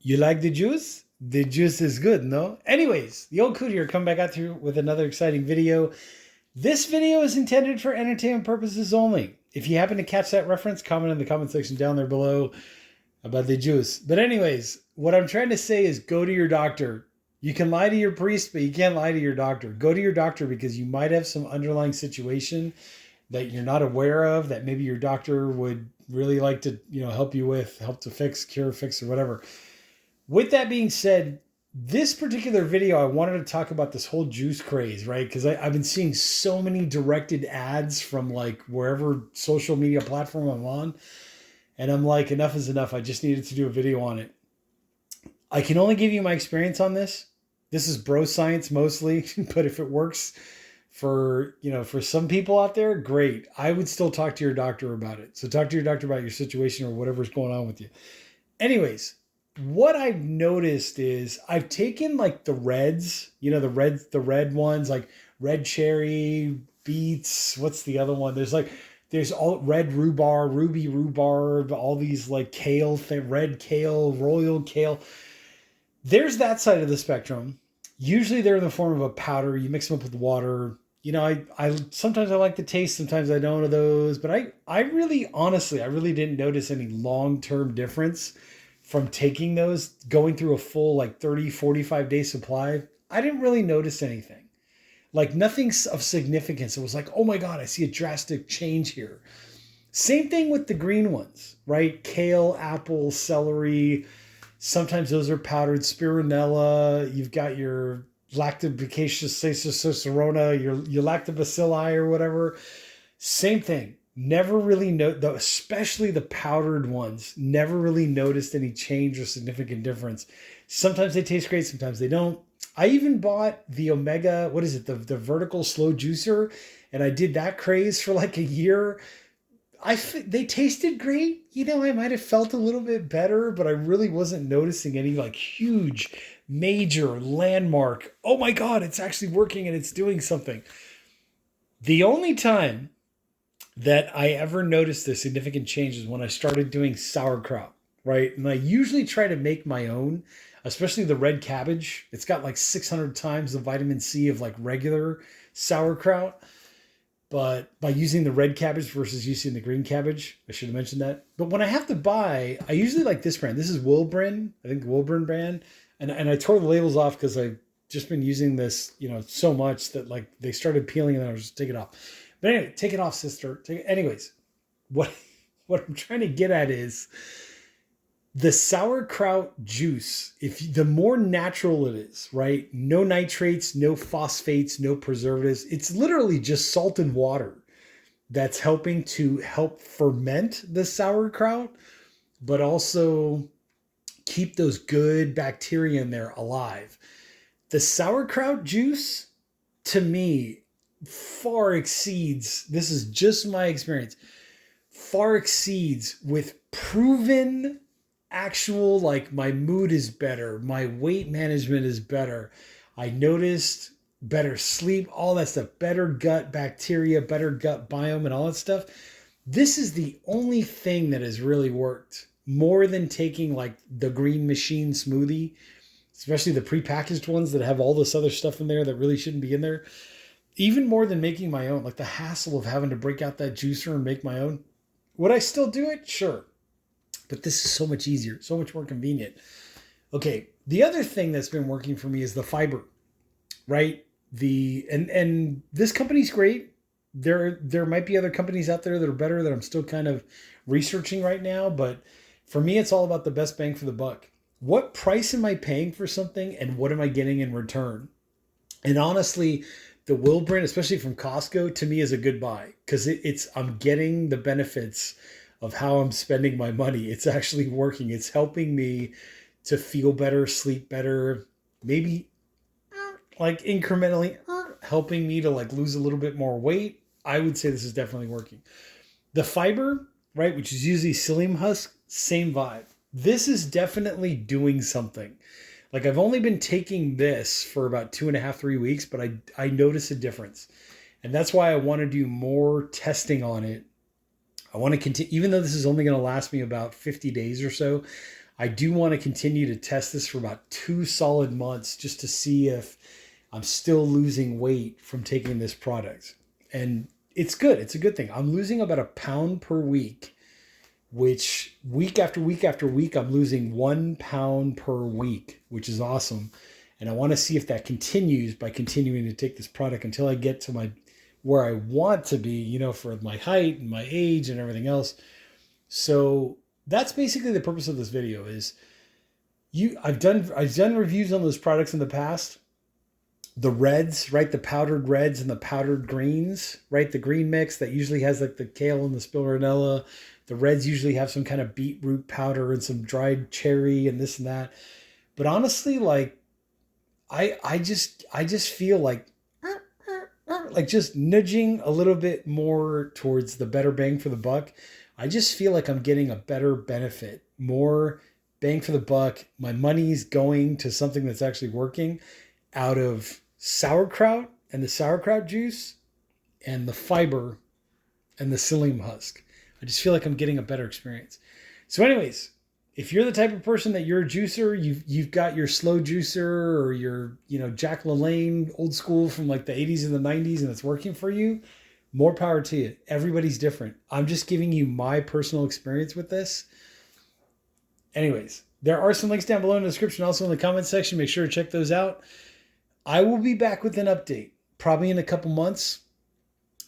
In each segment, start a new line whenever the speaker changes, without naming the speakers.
You like the juice? The juice is good, no? Anyways, the old coot here come back out here with another exciting video. This video is intended for entertainment purposes only. If you happen to catch that reference, comment in the comment section down there below about the juice. But anyways, what I'm trying to say is go to your doctor. You can lie to your priest, but you can't lie to your doctor. Go to your doctor because you might have some underlying situation that you're not aware of that maybe your doctor would really like to, help you with, help to fix, cure, fix, or whatever. With that being said, this particular video, I wanted to talk about this whole juice craze, right? Because I've been seeing so many directed ads from like wherever social media platform I'm on. And I'm like, enough is enough. I just needed to do a video on it. I can only give you my experience on this. This is bro science mostly, but if it works for some people out there, great. I would still talk to your doctor about it. So talk to your doctor about your situation or whatever's going on with you. Anyways, what I've noticed is I've taken like the reds, the red ones, like red cherry, beets. What's the other one? There's all red rhubarb, ruby rhubarb, all these like kale, red kale, royal kale. There's that side of the spectrum. Usually they're in the form of a powder. You mix them up with water. I sometimes I like the taste, sometimes I don't of those, but I really honestly, I really didn't notice any long-term difference from taking those, going through a full like 30, 45 day supply. I didn't really notice anything. Like nothing of significance. It was like, oh my God, I see a drastic change here. Same thing with the green ones, right? Kale, apple, celery. Sometimes those are powdered spirulina. You've got your lactobacillus caesorona, your lactobacilli or whatever. Same thing. Never really especially the powdered ones, never really noticed any change or significant difference. Sometimes they taste great, sometimes they don't. I even bought the Omega, what is it, the vertical slow juicer, and I did that craze for like a year. They tasted great. I might have felt a little bit better, but I really wasn't noticing any like huge, major landmark. Oh my God, it's actually working and it's doing something. The only time that I ever noticed the significant changes when I started doing sauerkraut, right? And I usually try to make my own, especially the red cabbage. It's got like 600 times the vitamin C of like regular sauerkraut. But by using the red cabbage versus using the green cabbage, I should have mentioned that. But when I have to buy, I usually like this brand. This is Wilbrin, I think the Wilbrin brand. And I tore the labels off because I've just been using this, so much that like they started peeling and I was just take it off. But anyway, take it off, sister. Anyways, what I'm trying to get at is the sauerkraut juice. The more natural it is, right? No nitrates, no phosphates, no preservatives. It's literally just salt and water that's helping to help ferment the sauerkraut, but also keep those good bacteria in there alive. The sauerkraut juice, to me, far exceeds, this is just my experience, far exceeds with proven actual, like my mood is better, my weight management is better, I noticed better sleep, all that stuff, better gut bacteria, better gut biome and all that stuff. This is the only thing that has really worked more than taking like the green machine smoothie, especially the prepackaged ones that have all this other stuff in there that really shouldn't be in there. Even more than making my own, like the hassle of having to break out that juicer and make my own. Would I still do it? Sure. But this is so much easier, so much more convenient. Okay, the other thing that's been working for me is the fiber, right? And this company's great. There might be other companies out there that are better that I'm still kind of researching right now, but for me, it's all about the best bang for the buck. What price am I paying for something and what am I getting in return? And honestly, the Wilbrin, especially from Costco, to me is a good buy because I'm getting the benefits of how I'm spending my money. It's actually working. It's helping me to feel better, sleep better, maybe like incrementally helping me to like lose a little bit more weight. I would say this is definitely working. The fiber, right, which is usually psyllium husk, same vibe. This is definitely doing something. Like I've only been taking this for about 2.5, 3 weeks, but I notice a difference. And that's why I want to do more testing on it. I want to continue, even though this is only going to last me about 50 days or so, I do want to continue to test this for about 2 solid months just to see if I'm still losing weight from taking this product. And it's good. It's a good thing. I'm losing about a pound per week, which week after week after week, I'm losing 1 pound per week, which is awesome. And I want to see if that continues by continuing to take this product until I get to where I want to be, you know, for my height and my age and everything else. So that's basically the purpose of this video is I've done reviews on those products in the past. The reds, right? The powdered reds and the powdered greens, right? The green mix that usually has like the kale and the spirulina. The reds usually have some kind of beetroot powder and some dried cherry and this and that. But honestly, like I just feel like just nudging a little bit more towards the better bang for the buck. I just feel like I'm getting a better benefit, more bang for the buck. My money's going to something that's actually working out of sauerkraut and the sauerkraut juice and the fiber and the psyllium husk. I just feel like I'm getting a better experience. So anyways, if you're the type of person that you're a juicer, you've got your slow juicer or your, you know, Jack LaLanne old school from like the 80s and the 90s and it's working for you, more power to you. Everybody's different. I'm just giving you my personal experience with this. Anyways, there are some links down below in the description, also in the comment section. Make sure to check those out. I will be back with an update, probably in a couple months.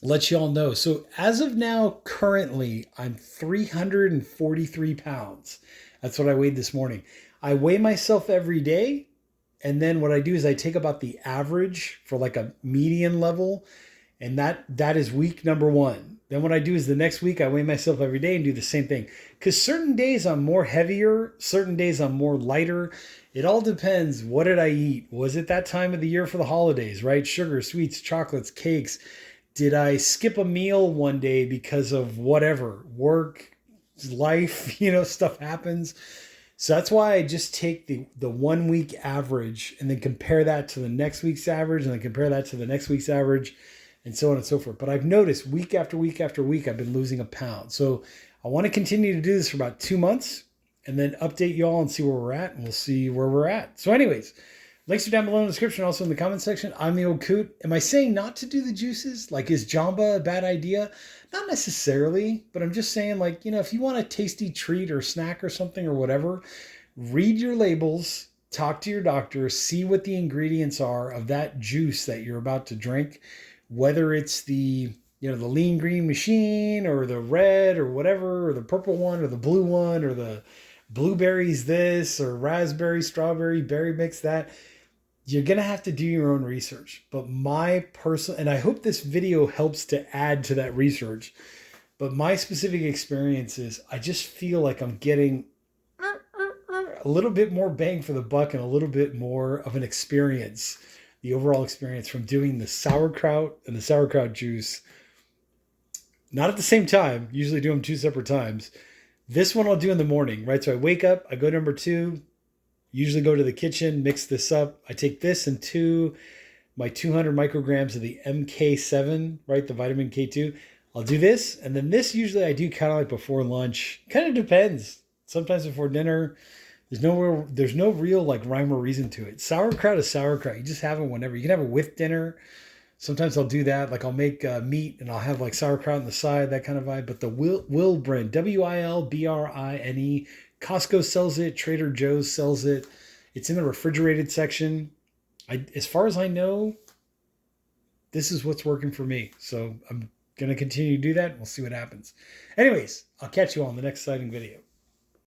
Let you all know. So as of now, currently, I'm 343 pounds. That's what I weighed this morning. I weigh myself every day. And then what I do is I take about the average for like a median level. And that is week number 1. Then what I do is the next week I weigh myself every day and do the same thing. Because certain days I'm more heavier, certain days I'm more lighter. It all depends. What did I eat? Was it that time of the year for the holidays, right? Sugar, sweets, chocolates, cakes. Did I skip a meal one day because of whatever? Work, life, you know, stuff happens. So that's why I just take the 1 week average and then compare that to the next week's average and then compare that to the next week's average and so on and so forth. But I've noticed week after week after week, I've been losing a pound. So I want to continue to do this for about 2 months and then update you all and see where we're at, and we'll see where we're at. So anyways, links are down below in the description, also in the comment section. I'm the old coot. Am I saying not to do the juices? Like, is Jamba a bad idea? Not necessarily, but I'm just saying, like, you know, if you want a tasty treat or snack or something or whatever, read your labels, talk to your doctor, see what the ingredients are of that juice that you're about to drink, whether it's the, you know, the lean green machine or the red or whatever, or the purple one or the blue one or the blueberries this or raspberry, strawberry, berry mix that. You're going to have to do your own research. But my personal, and I hope this video helps to add to that research, but my specific experience is I just feel like I'm getting a little bit more bang for the buck and a little bit more of an experience, the overall experience from doing the sauerkraut and the sauerkraut juice. Not at the same time, usually do them 2 separate times. This one I'll do in the morning, right? So I wake up, I go number 2, usually go to the kitchen, mix this up. I take this and my 200 micrograms of the MK7, right? The vitamin K2. I'll do this. And then this usually I do kind of like before lunch. Kind of depends. Sometimes before dinner. There's no real like rhyme or reason to it. Sauerkraut is sauerkraut. You just have it whenever. You can have it with dinner. Sometimes I'll do that. Like I'll make meat and I'll have like sauerkraut on the side, that kind of vibe. But the Wilbrine, Wilbrine, Costco sells it. Trader Joe's sells it. It's in the refrigerated section. As far as I know, this is what's working for me. So I'm going to continue to do that. We'll see what happens. Anyways, I'll catch you all in the next exciting video.